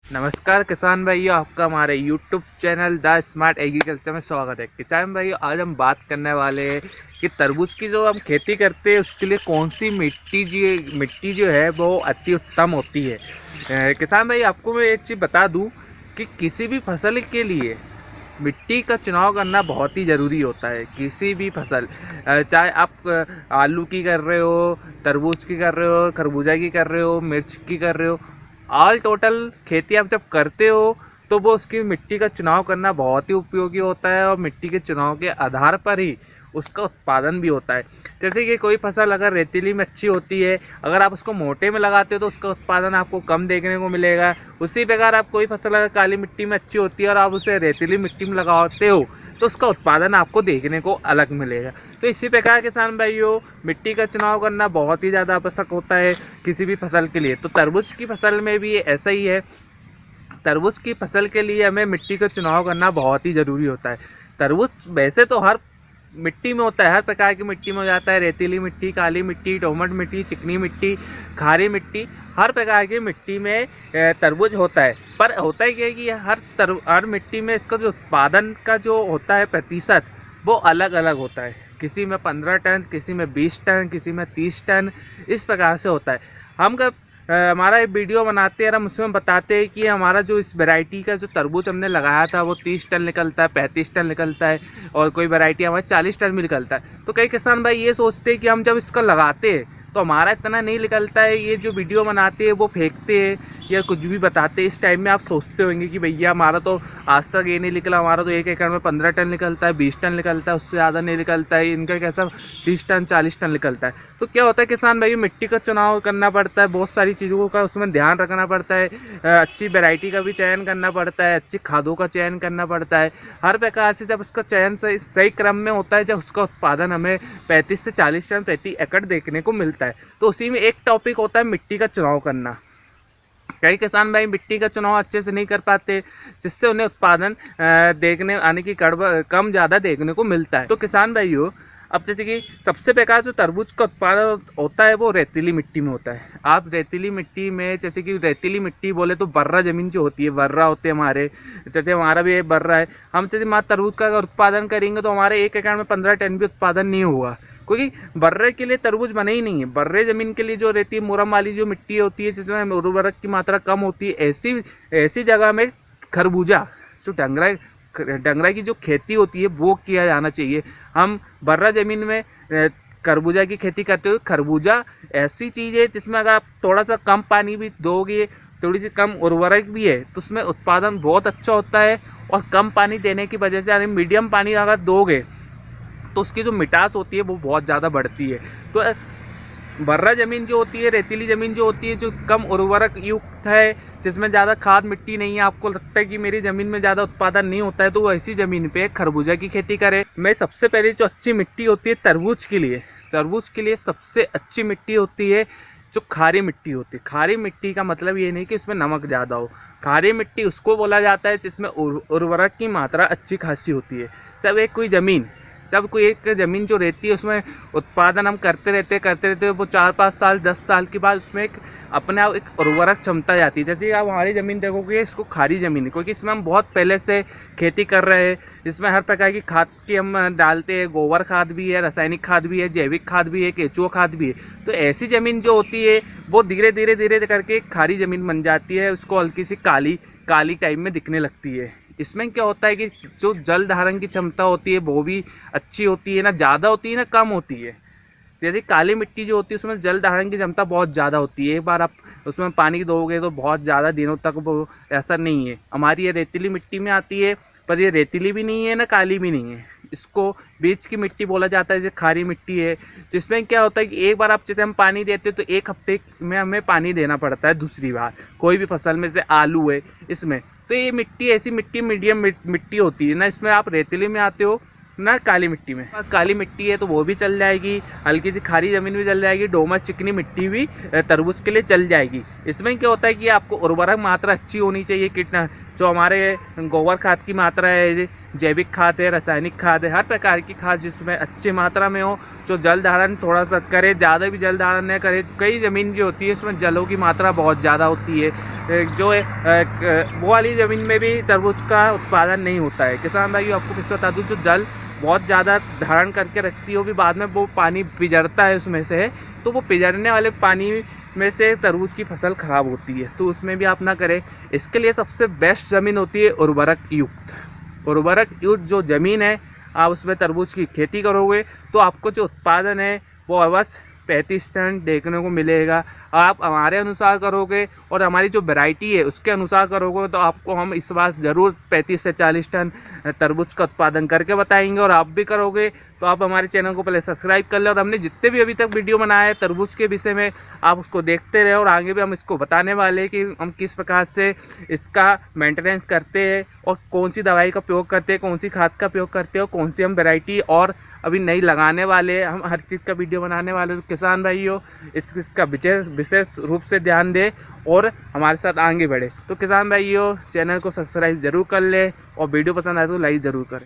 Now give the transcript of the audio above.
नमस्कार किसान भाइयों, आपका हमारे YouTube channel the smart agriculture में स्वागत है। किसान भाइयों, आज हम बात करने वाले हैं कि तरबूज की जो हम खेती करते हैं उसके लिए कौन सी मिट्टी जो है वो अति उत्तम होती है। किसान भाई, आपको मैं एक चीज़ बता दूं कि किसी भी फसल के लिए मिट्टी का चुनाव करना बहुत ही ज़रूरी होता है। किसी भी फसल, चाहे आप आलू की कर रहे हो, तरबूज की कर रहे हो, खरबूजा की कर रहे हो, मिर्च की कर रहे हो, ऑल टोटल खेती आप जब करते हो तो वो उसकी मिट्टी का चुनाव करना बहुत ही उपयोगी होता है और मिट्टी के चुनाव के आधार पर ही उसका उत्पादन भी होता है। जैसे कि कोई फसल अगर रेतीली में अच्छी होती है, अगर आप उसको मोटे में लगाते हो तो उसका उत्पादन आपको कम देखने को मिलेगा। उसी प्रकार आप कोई फसल अगर काली मिट्टी में अच्छी होती है और आप उसे रेतीली मिट्टी में लगाते हो तो उसका उत्पादन आपको देखने को अलग मिलेगा। तो इसी प्रकार किसान भाइयों, मिट्टी का चुनाव करना बहुत ही ज़्यादा आवश्यक होता है किसी भी फसल के लिए। तो तरबूज की फसल में भी ऐसा ही है। तरबूज की फसल के लिए हमें मिट्टी का चुनाव करना बहुत ही ज़रूरी होता है। तरबूज वैसे तो हर मिट्टी में होता है, हर प्रकार की मिट्टी में हो जाता है। रेतीली मिट्टी, काली मिट्टी, दोमट मिट्टी, चिकनी मिट्टी, खारी मिट्टी, हर प्रकार की मिट्टी में तरबूज होता है। पर होता ही क्या है कि हर मिट्टी में इसका जो उत्पादन का जो होता है प्रतिशत, वो अलग अलग होता है। किसी में 15 टन, किसी में 20 टन, किसी में 30 टन, इस प्रकार से होता है। हम जब हमारा एक वीडियो बनाते हैं और हम उसमें बताते हैं कि हमारा जो इस वैरायटी का जो तरबूज हमने लगाया था वो 30 टन निकलता है, 35 टन निकलता है, और कोई वैरायटी हमारा 40 टन भी निकलता है। तो कई किसान भाई ये सोचते हैं कि हम जब इसका लगाते हैं तो हमारा इतना नहीं निकलता है, ये जो वीडियो बनाते हैं वो फेंकते हैं या कुछ भी बताते हैं। इस टाइम में आप सोचते होंगे कि भैया हमारा तो आज तक ये नहीं निकला, हमारा तो 1 एकड़ में 15 टन निकलता है, 20 टन निकलता है, उससे ज़्यादा नहीं निकलता है, इनका कैसा 30 टन 40 टन निकलता है। तो क्या होता है किसान भाई, मिट्टी का चुनाव करना पड़ता है, बहुत सारी चीज़ों का उसमें ध्यान रखना पड़ता है। अच्छी वैरायटी का भी चयन करना पड़ता है, अच्छी खादों का चयन करना पड़ता है। हर प्रकार से जब उसका चयन सही क्रम में होता है, जब उसका उत्पादन हमें 35 से 40 टन प्रति एकड़ देखने को मिलता है। तो उसी में एक टॉपिक होता है मिट्टी का चुनाव करना। कई किसान भाई मिट्टी का चुनाव अच्छे से नहीं कर पाते, जिससे उन्हें उत्पादन देखने आने की कम ज़्यादा देखने को मिलता है। तो किसान भाइयों, अब जैसे कि सबसे बेकार जो तरबूज का उत्पादन होता है वो रेतीली मिट्टी में होता है। आप रेतीली मिट्टी में, जैसे कि रेतीली मिट्टी बोले तो बर्रा ज़मीन जो होती है, बर्रा होते हैं हमारे, जैसे हमारा भी एक बर्रा है। हम जैसे मात्र तरबूज का अगर उत्पादन करेंगे तो हमारे 1 एकड़ में 15 टन भी उत्पादन नहीं हुआ, क्योंकि बर्रे के लिए तरबूज बने ही नहीं है। बर्रे ज़मीन के लिए जो रहती है, मुरम वाली जो मिट्टी होती है जिसमें उर्वरक की मात्रा कम होती है, ऐसी जगह में खरबूजा, जो डंगरा की जो खेती होती है वो किया जाना चाहिए। हम बर्रा ज़मीन में खरबूजा की खेती करते हो। खरबूजा ऐसी चीज़ है जिसमें अगर आप थोड़ा सा कम पानी भी दोगे, थोड़ी सी कम उर्वरक भी है, तो उसमें उत्पादन बहुत अच्छा होता है। और कम पानी देने की वजह से, यानी मीडियम पानी अगर दोगे तो उसकी जो मिठास होती है वो बहुत ज़्यादा बढ़ती है। तो बर्रा ज़मीन जो होती है, रेतीली ज़मीन जो होती है, जो कम उर्वरक युक्त है, जिसमें ज़्यादा खाद मिट्टी नहीं है, आपको लगता है कि मेरी ज़मीन में ज़्यादा उत्पादन नहीं होता है, तो वो ऐसी ज़मीन पे खरबूजा की खेती करें। मैं सबसे पहले जो अच्छी मिट्टी होती है तरबूज के लिए सबसे अच्छी मिट्टी होती है जो खारी मिट्टी होती है। खारी मिट्टी का मतलब ये नहीं कि इसमें नमक ज़्यादा हो। खारी मिट्टी उसको बोला जाता है जिसमें उर्वरक की मात्रा अच्छी खासी होती है। जब कोई एक ज़मीन जो रहती है उसमें उत्पादन हम करते रहते वो 4-5 साल 10 साल के बाद उसमें एक अपने आप एक उर्वरक क्षमता जाती है। जैसे आप हमारी ज़मीन देखोगे, इसको खारी ज़मीन है क्योंकि इसमें हम बहुत पहले से खेती कर रहे हैं। इसमें हर प्रकार की खाद की हम डालते हैं, गोबर खाद भी है, रासायनिक खाद भी है, जैविक खाद भी है, केचुआ खाद भी है। तो ऐसी ज़मीन जो होती है वो धीरे धीरे करके खारी ज़मीन बन जाती है, उसको हल्की सी काली टाइप में दिखने लगती है। इसमें क्या होता है कि जो जल धारण की क्षमता होती है वो भी अच्छी होती है, ना ज़्यादा होती है ना कम होती है। जैसे काली मिट्टी जो होती है उसमें जल धारण की क्षमता बहुत ज़्यादा होती है। एक बार आप उसमें पानी दोगे तो बहुत ज़्यादा दिनों तक वो ऐसा नहीं है। हमारी ये रेतीली मिट्टी में आती है, पर ये रेतीली भी नहीं है ना काली भी नहीं है, इसको बीच की मिट्टी बोला जाता है, जैसे खारी मिट्टी है। जिसमें क्या होता है कि एक बार आप जैसे हम पानी देते हैं तो 1 हफ्ते में हमें पानी देना पड़ता है। दूसरी बार कोई भी फसल में, से आलू है इसमें, तो ये मिट्टी ऐसी मीडियम मिट्टी होती है ना, इसमें आप रेतीली में आते हो ना काली मिट्टी में। काली मिट्टी है तो वो भी चल जाएगी, हल्की सी खारी ज़मीन भी चल जाएगी, दोमट चिकनी मिट्टी भी तरबूज के लिए चल जाएगी। इसमें क्या होता है कि आपको उर्वरक मात्रा अच्छी होनी चाहिए। जो हमारे गोबर खाद की मात्रा है, जैविक खाद है, रासायनिक खाद है, हर प्रकार की खाद जिसमें अच्छी मात्रा में हो, जो जल धारण थोड़ा सा करे, ज़्यादा भी जल धारण न करे। कई ज़मीन जो होती है उसमें जलों की मात्रा बहुत ज़्यादा होती है, जो वो वाली ज़मीन में भी तरबूज का उत्पादन नहीं होता है। किसान भाइयों, आपको किस बता दूँ, जो जल बहुत ज़्यादा धारण करके रखती है, वो भी बाद में वो पानी पिघलता है उसमें से, तो वो पिघलने वाले पानी में से तरबूज की फसल ख़राब होती है, तो उसमें भी आप ना करें। इसके लिए सबसे बेस्ट ज़मीन होती है उर्वरक युक्त जो ज़मीन है, आप उसमें तरबूज की खेती करोगे तो आपको जो उत्पादन है वो अवश्य 35 टन देखने को मिलेगा। आप हमारे अनुसार करोगे और हमारी जो वैरायटी है उसके अनुसार करोगे तो आपको हम इस बार ज़रूर 35 से 40 टन तरबूज का उत्पादन करके बताएंगे। और आप भी करोगे तो आप हमारे चैनल को पहले सब्सक्राइब कर लें, और हमने जितने भी अभी तक वीडियो बनाए हैं तरबूज के विषय में, आप उसको देखते रहे। और आगे भी हम इसको बताने वाले हैं कि हम किस प्रकार से इसका मेंटेनेंस करते हैं और कौन सी दवाई का प्रयोग करते हैं, कौन सी खाद का प्रयोग करते हैं, और कौन सी हम वैरायटी और अभी नई लगाने वाले, हम हर चीज़ का वीडियो बनाने वाले। तो किसान भाइयों, इसका विशेष रूप से ध्यान दें और हमारे साथ आगे बढ़े। तो किसान भाइयों, चैनल को सब्सक्राइब जरूर कर ले और वीडियो पसंद आए तो लाइक ज़रूर करें।